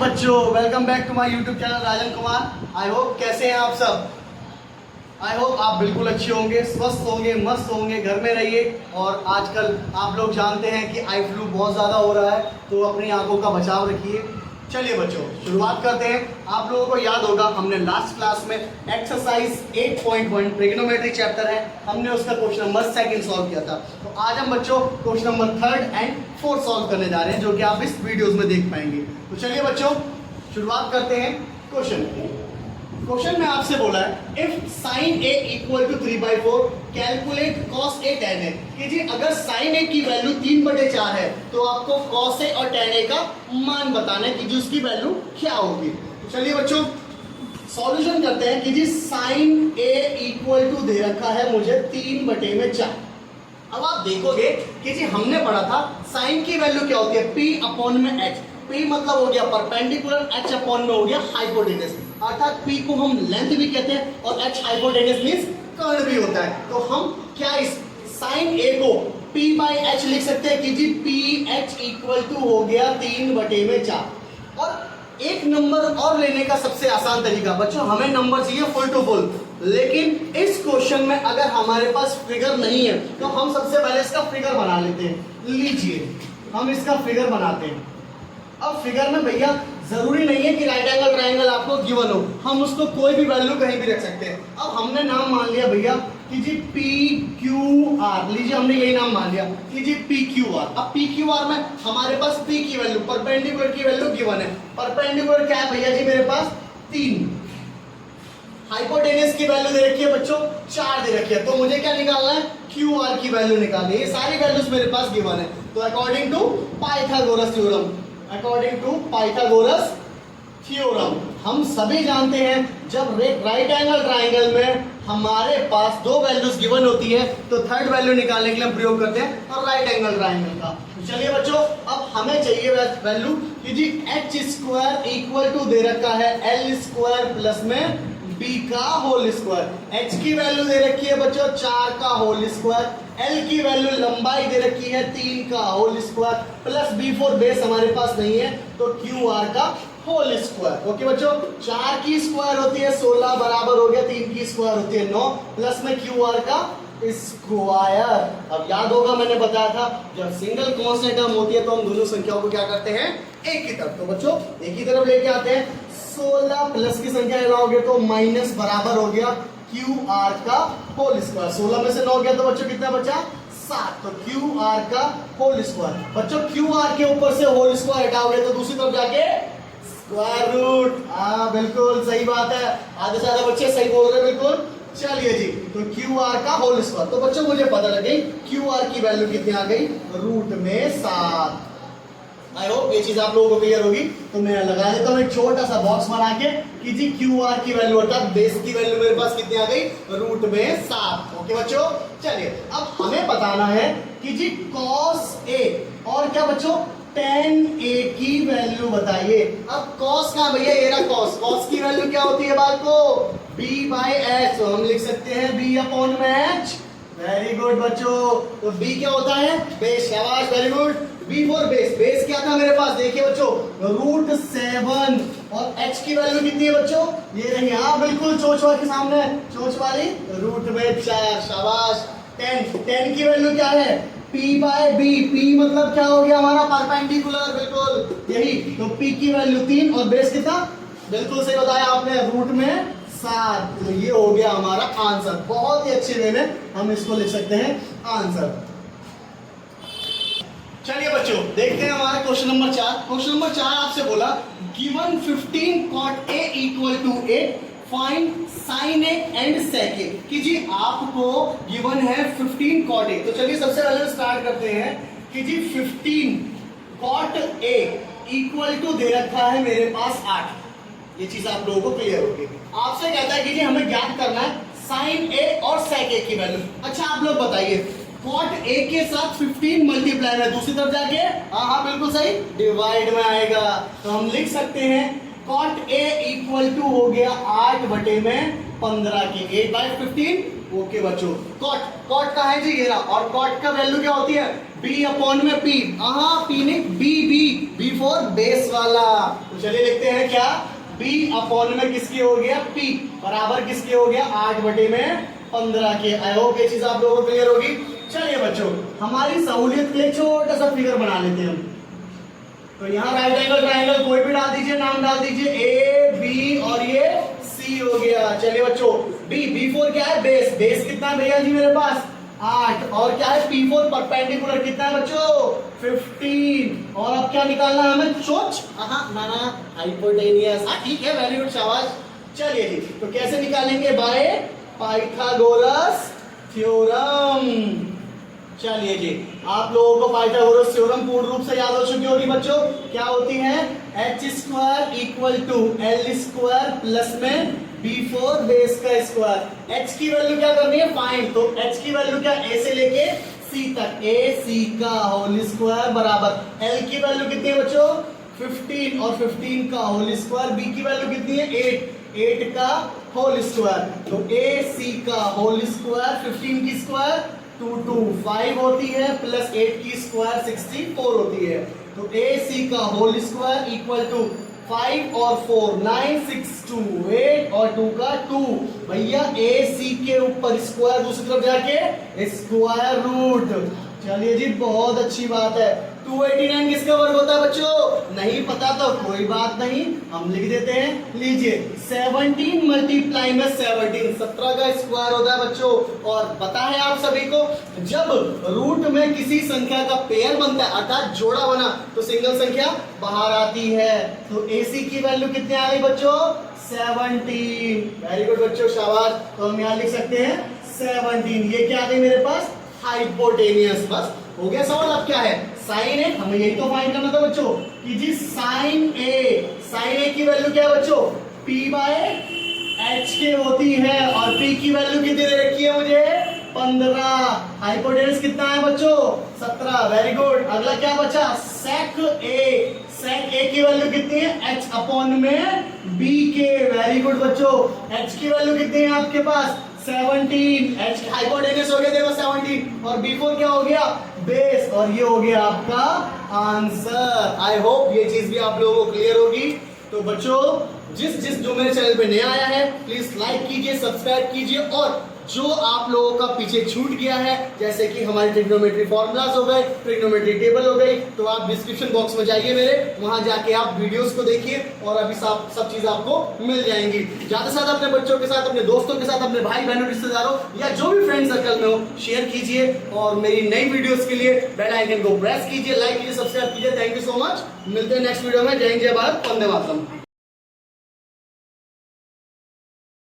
बच्चों, welcome back to my YouTube channel Rajan Kumar. I hope कैसे हैं आप सब। आई होप आप बिल्कुल अच्छे होंगे, स्वस्थ होंगे, मस्त होंगे, घर में रहिए। और आजकल आप लोग जानते हैं कि आई फ्लू बहुत ज़्यादा हो रहा है, तो अपनी आंखों का बचाव रखिए। चलिए बच्चों, शुरुआत करते हैं। आप लोगों को याद होगा हमने लास्ट क्लास में एक्सरसाइज 8.1 ट्रिग्नोमेट्री चैप्टर है, हमने उसका क्वेश्चन नंबर 2 सॉल्व किया था। तो आज हम बच्चों क्वेश्चन नंबर 3 एंड 4 सॉल्व करने जा रहे हैं, जो कि आप इस वीडियोस में देख पाएंगे। तो चलिए बच्चों, शुरुआत करते हैं क्वेश्चन में आपसे बोला है if sine A equal to 3/4 calculate cos A tan A. कि जी अगर साइन ए की वैल्यू 3/4 है तो आपको कॉस ए और tan ए का मान बताना है कि जी उसकी वैल्यू क्या होगी। तो चलिए बच्चों सॉल्यूशन करते हैं। कि जी साइन ए इक्वल टू दे रखा है मुझे 3/4। अब आप देखोगे कि जी हमने पढ़ा था साइन की वैल्यू क्या होती है, p अपॉन में h। p मतलब हो गया परपेंडिकुलर, h अपॉन में हो गया हाइपोटेनस, अर्थात p को हम लेंथ भी कहते हैं और h हाइपोटेनस मींस कर्ण भी होता है। तो हम क्या इस साइन a को p/h लिख सकते हैं कि जी ph इक्वल टू हो गया 3/4। और एक नंबर और लेने का सबसे आसान तरीका बच्चों, हमें नंबर चाहिए फुल टू फुल, लेकिन इस क्वेश्चन में अगर हमारे पास फिगर नहीं है तो हम सबसे पहले इसका फिगर बना लेते हैं। लीजिए हम इसका फिगर बनाते हैं। अब फिगर में भैया जरूरी नहीं है कि राइट एंगल ट्रायंगल आपको गिवन हो, हम उसको कोई भी वैल्यू कहीं भी रख सकते हैं। अब हमने नाम मान लिया भैया कि जी पी क्यू आर, लीजिए हमने यही नाम मान लिया कि जी पी क्यू आर। अब पी क्यू आर में हमारे पास पी की वैल्यू, परपेंडिकुलर की वैल्यू गिवन है। परपेंडिकुलर क्या है भैया जी, मेरे पास 3। हाइपोटेनस की वैल्यू दे रखी है बच्चों 4 दे रखी है, तो मुझे क्या निकालना है, क्यू आर की वैल्यू निकालनी है। ये सारी वैल्यूज मेरे पास गिवन है। तो अकॉर्डिंग टू पाइथागोरस थ्योरम, हम सभी जानते हैं जब राइट एंगल ट्रायंगल में हमारे पास 2 वैल्यूज गिवन होती है तो थर्ड वैल्यू निकालने के लिए हम प्रयोग करते हैं और राइट एंगल ट्रायंगल का। तो चलिए बच्चों, अब हमें चाहिए वैल्यू कि जी h स्क्वायर इक्वल टू दे रखा है l स्क्वायर प्लस में b का होल स्क्वायर। h की वैल्यू दे रखी है बच्चों 4 का होल स्क्वायर, l की वैल्यू लंबाई दे रखी है 3 का whole square, plus b4 base हमारे पास नहीं है तो qr का होल स्क्वायर। ओके बच्चों, 4 की स्क्वायर होती है 16 बराबर हो गया 3 की स्क्वायर होती है 9, प्लस में qr का स्क्वायर। अब याद होगा मैंने बताया था जब सिंगल कांस्टेंट टर्म होती है तो हम दोनों संख्याओं को क्या करते हैं, एक की तरफ। तो बच्चों एक ही तरफ लेके आते हैं, 16 प्लस की संख्या लगाओगे तो माइनस बराबर हो गया qr का होल स्क्वायर। 16 में से 9 गया तो बच्चों कितना बचा, 7। तो qr का होल स्क्वायर। बच्चों qr के ऊपर से होल स्क्वायर हटाओगे तो दूसरी तरफ जाके स्क्वायर रूट। हाँ बिल्कुल सही बात है, आधे से ज्यादा बच्चे सही बोल रहे हैं बिल्कुल। चलिए जी, तो qr का होल स्क्वायर। तो बच्चों मुझे पता लग गई qr की वैल्यू कितनी आ गई, रूट में 7। आई होप ये चीज आप लोगों को क्लियर होगी। तो मैं लगा देता हूँ एक छोटा सा बॉक्स बना के कि जी qr की वैल्यू अर्थात बेस की वैल्यू मेरे पास कितनी आ गई, रूट में 7। ओके बच्चों, चलिए अब हमें बताना है कि जी cos a और क्या बच्चों tan a की वैल्यू बताइए। अब cos का भैया ये रहा cos की वैल्यू क्या होती है बात को, b/h। तो हम लिख सकते हैं b अपॉन में h। वेरी गुड बच्चों, तो b क्या होता है, बेस। शाबाश, वेरी गुड। b4 बेस क्या था मेरे पास, देखिए बच्चों रूट 7। और h की वैल्यू कितनी है बच्चों, ये रही। हाँ बिल्कुल, चोंच के सामने चोंच वाली, रूट में 4। शाबाश। 10 की वैल्यू क्या है, p/b। p मतलब क्या हो गया हमारा, परपेंडिकुलर, बिल्कुल यही। तो p की वैल्यू 3 और बेस कितना, बिल्कुल सही बताया आपने, रूट में 7। तो ये हो गया हमारा आंसर। बहुत ही अच्छे वे में हम इसको लिख सकते हैं आंसर। चलिए बच्चों देखते हैं हमारा क्वेश्चन नंबर 4। क्वेश्चन नंबर 4 आपसे बोला given 15 cot a equal to 8 find sin a and sec a। कि जी आपको गिवन है 15 cot a। तो चलिए सबसे पहले स्टार्ट करते हैं कि जी 15 cot a इक्वल टू दे रखा है मेरे पास 8। ये चीज आप लोगों को क्लियर होगी। आपसे कहता है कि जी हमें ज्ञात करना है sin a और sec a की वैल्यू। अच्छा आप लोग बताइए, cot a के साथ 15 मल्टीप्लाई में दूसरी तरफ जाके, हाँ बिल्कुल सही, डिवाइड में आएगा। तो हम लिख सकते हैं cot a इक्वल टू हो गया 8/15 के 8/15। ओके बच्चों, cot का है जी ये रहा, और cot का वैल्यू क्या होती है, बी अपॉन में पी, पी नहीं, बी फॉर बेस वाला। तो चलिए लिखते हैं क्या, बी अपॉन में किसके हो गया, पी बराबर किसके हो गया, 8/15 के। आई होप ये चीज आप लोगों को क्लियर होगी। चलिए बच्चों, हमारी सहूलियत के लिए छोटा सा फिगर बना लेते हैं हम। तो यहाँ राइट एंगल ट्राइंगल कोई भी डाल दीजिए, नाम डाल दीजिए, ए बी और ये सी हो गया। चलिए बच्चों, बी फोर क्या है, बेस कितना है भैया जी मेरे पास, 8, और क्या है पी फोर परपेंडिकुलर कितना है बच्चों, 15, और अब क्या निकालना है हमें, चोच, ना हाइपोटेनियस, ठीक है, वेरी गुड, शाबाश। चलिए जी, तो कैसे निकालेंगे, बाय पाइथागोरस थ्योरम। चलिए जी, आप लोगों को पाइथागोरस थ्योरम पूर्ण रूप से याद हो चुकी होगी बच्चों। क्या होती है, h² equal to L² plus में B4 बेस का स्क्वायर। h की वैल्यू क्या करनी है, फाइंड। तो h की वैल्यू क्या, a से लेके c तक, ac का होल स्क्वायर बराबर l की वैल्यू कितनी है बच्चों, 15, और 15 का होल स्क्वायर, b की वैल्यू कितनी है, 8 का होल स्क्वायर। तो ac का होल स्क्वायर 15 की स्क्वायर 225 होती है, प्लस 8 की स्क्वायर 64 होती है। तो AC का होल स्क्वायर इक्वल टू 5 और 4 9 6 2 8 और 2 का 2। भैया AC के ऊपर स्क्वायर, दूसरी तरफ जाके स्क्वायर रूट। चलिए जी, बहुत अच्छी बात है। 289 किसका वर्ग होता है बच्चों, नहीं पता तो कोई बात नहीं, हम लिख देते हैं। लीजिए 17 मल्टीप्लाई में 17 का स्क्वायर होता है बच्चों। और पता है आप सभी को, जब रूट में किसी संख्या का पेयर बनता है, अर्थात जोड़ा बना, तो सिंगल संख्या बाहर आती है। तो AC की वैल्यू कितनी आ गई बच्चों, 17। वेरी गुड बच्चों, शाबाश। तो हम यहाँ लिख सकते हैं 17। ये क्या आ गई मेरे पास, हाइपोटेनियस। बस हो गया सवाल। अब क्या है, साइन ए, हमें यही तो फाइंड करना था बच्चों कि जी साइन ए की वैल्यू क्या है बच्चों, P/H के होती है, और P की वैल्यू कितनी दे रखी है मुझे, 15। हाइपोटेनस कितना है बच्चों, 17। Very good. अगला क्या बचा, सेक ए की वैल्यू कितनी है, H अपॉन में B के। वेरी गुड बच्चों। H की वैल्यू कितनी है आपके पास, 17। H हाइपोटेनस हो गया देखो 17, और B4 क्या हो गया, बेस, और ये हो गया आपका आंसर। आई होप ये चीज भी आप लोगों को क्लियर होगी। तो बच्चों, जिस जो मेरे चैनल पे नया आया है, प्लीज लाइक कीजिए, सब्सक्राइब कीजिए, और जो आप लोगों का पीछे छूट गया है, जैसे कि हमारी ट्रिग्नोमेट्री फॉर्मूलाज हो गए, ट्रिग्नोमेट्री टेबल हो गई, तो आप डिस्क्रिप्शन बॉक्स में जाइए मेरे, वहां जाके आप वीडियोस को देखिए, और अभी सब चीज आपको मिल जाएंगी। ज्यादा से ज्यादा अपने बच्चों के साथ, अपने दोस्तों के साथ, अपने भाई बहनों, रिश्तेदारों, या जो भी फ्रेंड सर्कल में हो, शेयर कीजिए, और मेरी नई वीडियोस के लिए बेल आइकन को प्रेस कीजिए, लाइक कीजिए, सब्सक्राइब कीजिए। Thank you so much. मिलते हैं नेक्स्ट वीडियो में। जय हिंद, जय भारत, वंदे मातरम।